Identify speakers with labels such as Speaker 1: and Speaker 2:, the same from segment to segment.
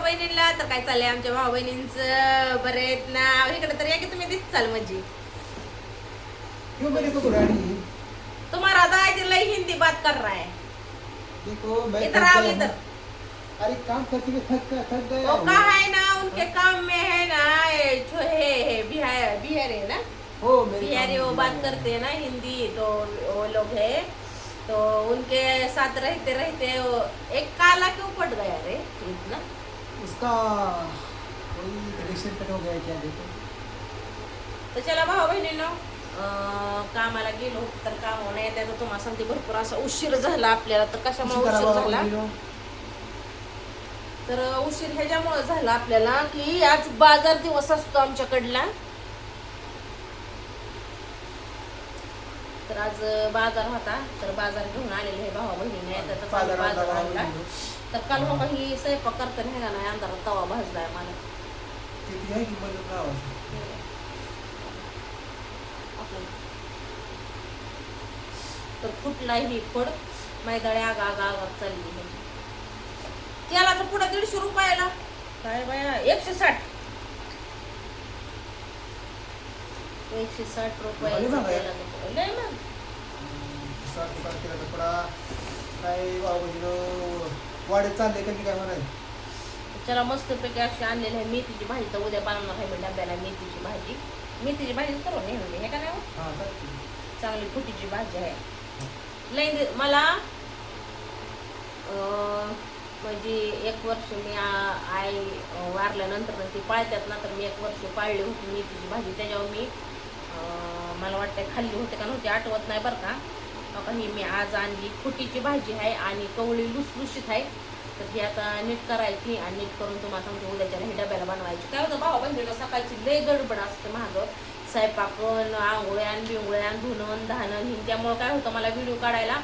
Speaker 1: बहिणीला. तर काय चाललंय आमच्या भाऊ बहिणींचं बरेच ना. इकडे तर या की तुम्ही दिस चाल म्हणजे
Speaker 2: क्यों मेरे को बुरानी
Speaker 1: तुम्हारा दादी लई हिंदी बात कर रहा है.
Speaker 2: देखो मैं
Speaker 1: इधर
Speaker 2: थक
Speaker 1: आओ
Speaker 2: गया
Speaker 1: इधर.
Speaker 2: हूँ। अरे काम करते हुए थक गया
Speaker 1: वो
Speaker 2: हूँ।
Speaker 1: कहा है ना उनके काम में है ना ये जो है बिहार बिहार है ना
Speaker 2: हो मेरे
Speaker 1: बिहारी
Speaker 2: काम
Speaker 1: वो
Speaker 2: में
Speaker 1: बात
Speaker 2: है।
Speaker 1: करते हैं ना हिंदी. तो वो लोग है तो उनके साथ रहते रहते वो एक काला क्यों पड़ गया रे इतना.
Speaker 2: उसका कोई कनेक्शन कट हो गया है क्या देखो।
Speaker 1: तर चला भाऊ बहिणींनो कामाला गेलो तर काम होण्या त्याचा तुम्हाला सांगते भरपूर असा उशीर झाला आपल्याला. तर कशामुळे
Speaker 2: उशी करा
Speaker 1: उशीर
Speaker 2: बाबा
Speaker 1: झाला
Speaker 2: बहिणीनो।
Speaker 1: तर उशीर ह्याच्यामुळे झाला आपल्याला की आज बाजार दिवस असतो आमच्याकडला. तर आज बाजार होता तर बाजार घेऊन आलेले हे भावा बहिणीने. त्याचा चांगला बाजार आणला. तर काल हो काही स्वयंपाक करताना हे का नाही अंधारात तवा भाजलाय मला.
Speaker 2: किती आहे की मला लावायचं.
Speaker 1: तर फुटलाय ही फड मैदाळे आगा आगा आगा चालली म्हणजे. तेलाचा पुढं 150 रुपयाला काय बाया 160 रुपये
Speaker 2: भारी महाग आहे.
Speaker 1: लय मग.
Speaker 2: 60 रुपये किलो कपडा काय बाबा बहिणीनो वाढत चाललंय का की काय म्हणायचं.
Speaker 1: चला मस्तपैकी अशी आणलेली आहे मेथीची भाजी. तर उद्या बनवणार आहे मी डब्याला मेथीची भाजी. मेथीची भाजी करून नेली हे का नाही हो?
Speaker 2: हां चालतंय.
Speaker 1: चांगली फुटीची भाजी आहे. लई मला म्हणजे 1 वर्ष मी आई वारल्यानंतर ती पाळतात ना. तर मी 1 वर्ष पाळली होती मेथीची भाजी. त्याच्यावर मी मला वाटतं खाल्ली होते का नव्हती आठवत नाही बरं का. आता ही मी आज आणली फुटीची भाजी आहे आणि कवळी लुसलुशीत आहे. तर ही आता नीट करायची आणि नीट करून तुम्हाला सांगते उद्याच्या हे डब्याला बनवायची. काय होतं भावा बहिणीला सकाळची लय गडबड असते महाग. स्वयंपाकन आंघोळ्यान बिंगोळ्यान धुणं धाणं ही. त्यामुळं काय होतं मला व्हिडिओ काढायला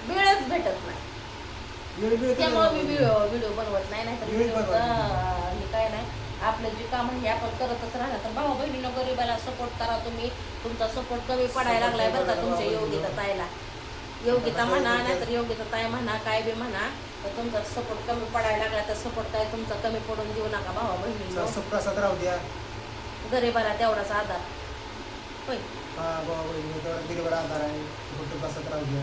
Speaker 1: वेळच भेटत नाही. त्यामुळं मी व्हिडिओ बनवत नाही. नाहीतर व्हिडिओचं हे काय नाही आपलं जे काम आहे आपण करतच राहणार. तर भाऊ बहिणीनं गरीबाला सपोर्ट करा तुम्ही. तुमचा सपोर्ट कमी पडायला लागलाय बरं का तुमच्या योगिता ताईला. योगिता म्हणा नाहीतर योगिता ताई म्हणा काय बी म्हणा. तर तुमचा सपोर्ट कमी पडायला लागला तर सपोर्ट काय तुमचा कमी पडून देऊ नका भावा बहिणीला.
Speaker 2: प्रसाद राहू द्या.
Speaker 1: गरीबाला तेवढाच आधार होय.
Speaker 2: हां बाबा बहिणीनो तेवढा गरीबाला आधार आहे. फक्त प्रसाद राहू द्या.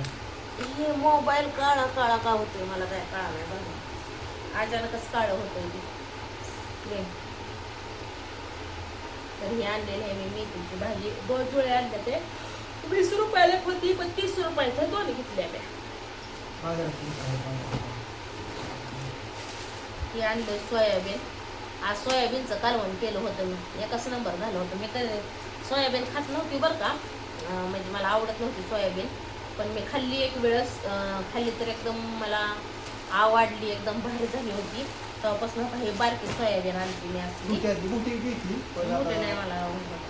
Speaker 1: हे मोबाईल काळा काळा का होतोय मला काय कळा नाही बघा. अचानकच काळं होतंय ते स्क्रीन. तर ही आणलेली आहे मी मेथीची भाजी. 2 जुळे आणले ते 20 रुपयाला होती पण 30 रुपयाच्या 2 घेतल्या मी. ही आणलं सोयाबीन. आज सोयाबीनचं कालवण केलं होतं मी. एकच नंबर झालं होतं. मी कधी सोयाबीन खात नव्हती बरं का. म्हणजे मला आवडत नव्हती सोयाबीन. पण मी खाल्ली एक वेळेस खाल्ली तर एकदम मला आवडली. एकदम भारी झाली होती. तेव्हापासून आता हे बारकी सोयाबीन आणली मी असली. मोठे नाही मला आवडत.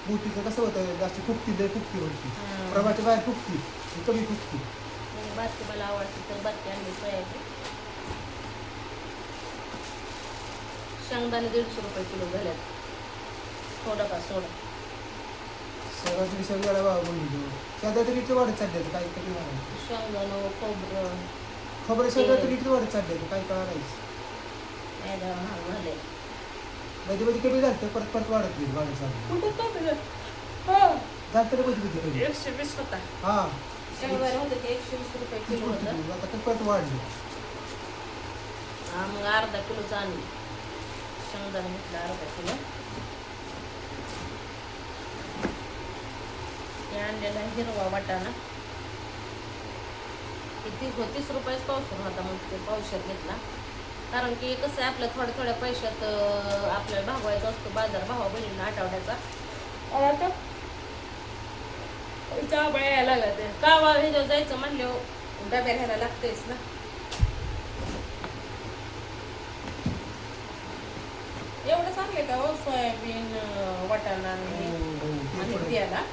Speaker 2: मोठीचं कसं होतं जास्त फुकती होती. प्रभाच्या बाहेर फुकती कमी फुकती.
Speaker 1: बारकी मला आवडते तर बारकी आणली सोयाबीन. शेंगदाणे 150 रुपये किलो झाल्यात. थोडं का सोडा
Speaker 2: सगळं तरी सगळ्याला बाबा बोलली सध्या तरी इथं वाढत चालले काय कधी म्हणायचं.
Speaker 1: शेंगदाणं खोबरं
Speaker 2: खबर सगळं तरी इथं वाढत चालले काय कळायचं.
Speaker 1: झाले
Speaker 2: मध्ये मध्ये कमी झालं परत परत वाढत नाही वाढत चाललं झालं तर मध्ये
Speaker 1: 120 होता.
Speaker 2: हां
Speaker 1: शेंगदाणे होते ते 120 रुपये किलो होतं.
Speaker 2: आता तर परत वाढली.
Speaker 1: मग अर्धा किलोचं आणली शेंगदाणे घेतला अर्धा किलो. हे आणलेला हिरवा वाटाणा 30 रुपयाच पावशेर होता. मग ते पावशेर घेतला. कारण की कसं आहे आपल्या थोड्या थोड्या पैशात आपल्याला भागवायचा असतो बाजार भावा बहिणीला आठवड्याचा. आता चाबळ्या यायला लागला ते कावा हे जायचं म्हणलं डब्या घ्यायला लागतेच ना. एवढं चांगले का हो सोयाबीन वाटाणा आणि त्याला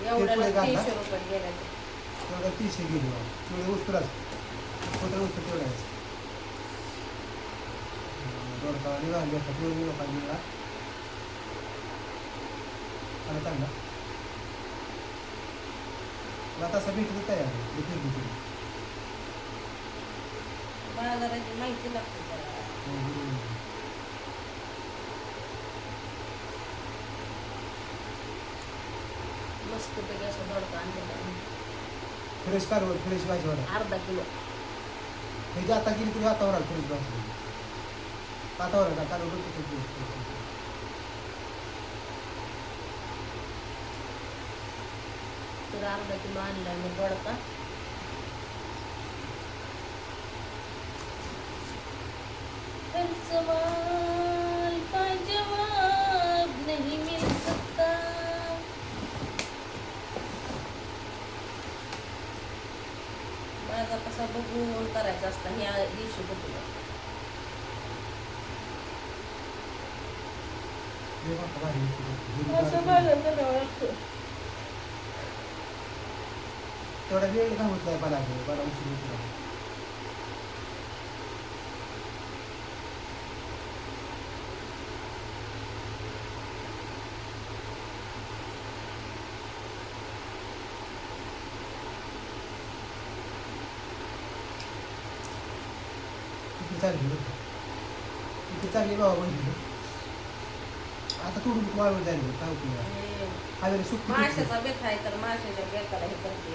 Speaker 1: एवढ्याला 300 रुपये गेला.
Speaker 2: तेवढं 300 गेली तेवढे उस्तराच कुठं उस्तर तेवढ्याच दोडका निघाल घेतला तेवढी लोकांनी निघाला आणि चांगला मला तसा भेटली तयार आहे.
Speaker 1: बाजाराची माहिती लागते त्याला. मस्त पैकी असं दोडका आणलेला आहे.
Speaker 2: फ्रेश कारवर फ्रेश भाजीवर
Speaker 1: अर्धा किलो.
Speaker 2: हे जे आता गेली तरी हातावर आलं फ्रेश भाजी हातावर आला कारवर
Speaker 1: तर अर्धा किलो आणलाय मी दोडका. हर सवाल का जवाब नहीं मिल सकता. माझा कसा बघून करायचा असता ह्या दिवशी बघून. असं माझं करावं लागतं.
Speaker 2: तेवढा वेळ घालतलाय मला मला उशीर होतो. किती चांगली बाबा बहिणी आता थोडून वाळून जाईल काय उपयोग हवेला सुट्टी
Speaker 1: माशाचा बेत आहे तर माशाच्या बेताला हे करते.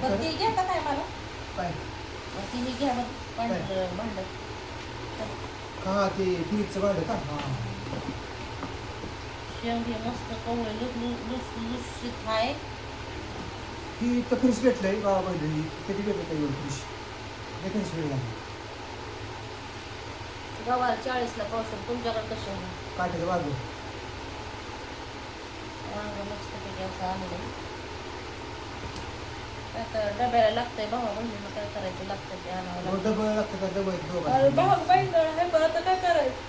Speaker 1: बरं ती घ्या का काय मला
Speaker 2: काय
Speaker 1: तिने घ्या बरं भांड.
Speaker 2: हा ते फ्रीजचं भांडं का
Speaker 1: शेंग हे मस्त कवळे लुसलुशीत आहे.
Speaker 2: ही तर फ्रीज भेटलंय बाबा बहिणी कधी भेटत नाही फ्रीज हे फ्रीज भेटला
Speaker 1: गवार 40ला पावसाळ्यात. तुमच्याकडे कसे आहे?
Speaker 2: काट्याचं बाजू
Speaker 1: मस्त पैकी असं आणलं. आता डब्याला लागतंय भावा बहिणीला काय करायचं लागतं ते आणावं लागतं.
Speaker 2: डबं लागतं का डबं आहेत
Speaker 1: अरे
Speaker 2: दोघं
Speaker 1: भाऊ बहीण आहे पण आता काय करायचं.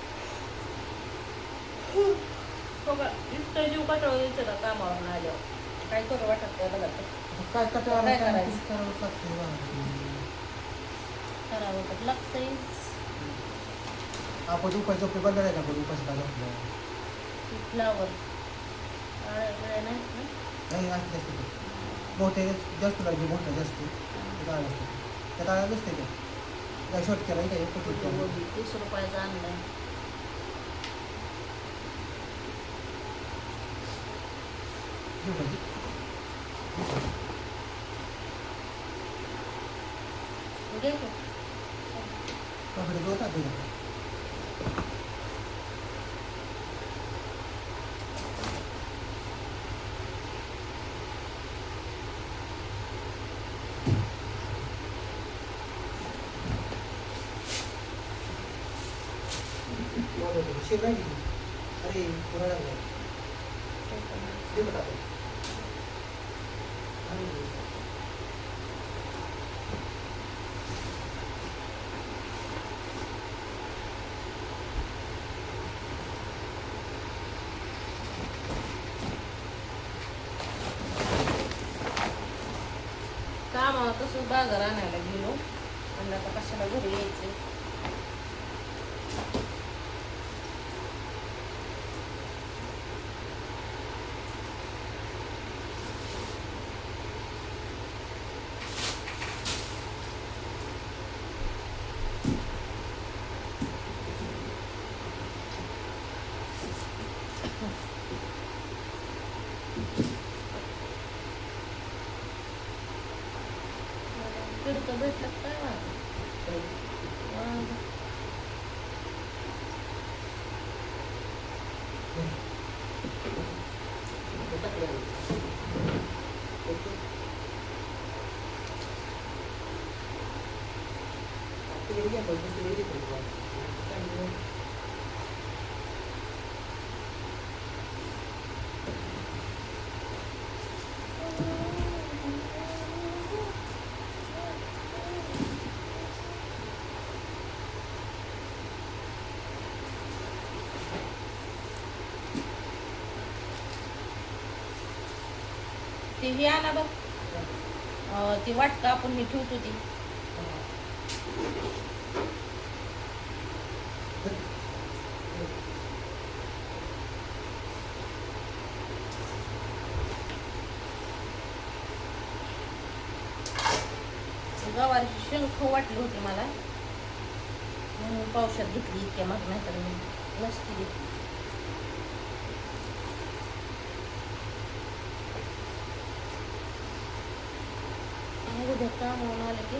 Speaker 1: बघा इतकं जीव कटाळून यायचं का कामावरून आल्यावर काय करू वाटत नाही. बघा
Speaker 2: काय कटाळा
Speaker 1: काय करायचं?
Speaker 2: करावं लागतं
Speaker 1: करावं तर लागतंय.
Speaker 2: आपण उपास झोपे बंद नाही का आपण उपास का झोपलं
Speaker 1: फ्लावर नाही ना.
Speaker 2: नाही असं जास्त मोठे जास्त लागले मोठं जास्त डाळ असते त्या डाळ्या नसते त्या शॉर्ट केला काय
Speaker 1: गोबी 30 रुपयाचा आणलाय.
Speaker 2: घेऊ पाहिजे
Speaker 1: घे
Speaker 2: कपडे दोन टाकले शेर नाही दिली अरे पुन्हा लागला दे बघा
Speaker 1: कामावर तसंच बाजार आणायला गेलो आणि आता कशाला घरी यायचं. तिकडचं भेटलं काय वाटतं. ते हे आणा बघ ती वाटका आपण मी ठेवतो ती. गवारीची शेंग खाऊ वाटली होती मला म्हणून पावसात घेतली इतक्या महाग नाही तर मी नसती घेतली. उद्या काम होऊन आलं की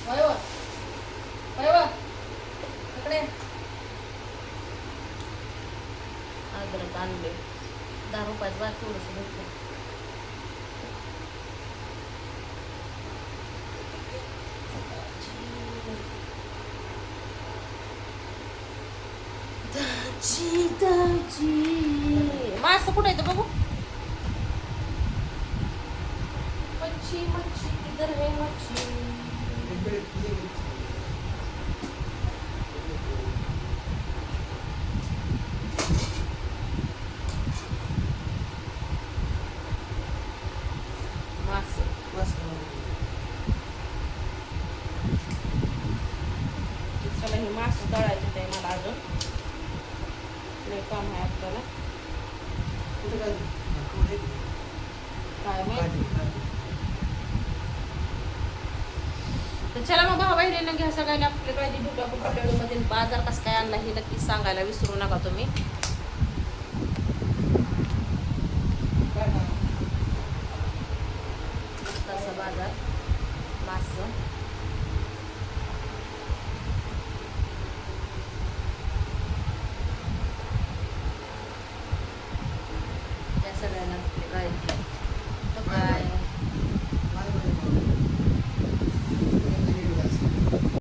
Speaker 1: होय व. होय व. इकडे अद्रक आणले 10 रुपयाचं बाद थोडंसं भेटलं. दाजी दाजी मासं कुठं येतं बघू. मच्छी मच्छी किधर है मच्छी. मासं चला हे मासं तळायचं ते मला अजून लय काम आहे आपल्याला. काय माहिती. तर चला मग भाऊ बहिणींना घ्या सगळ्यांनी आपल्या काळजी भेटू आपण पुढल्या व्हिडिओमध्ये. बाजार कसं काय आणला हे नक्कीच सांगायला विसरू नका तुम्ही. तसा बाजार मासं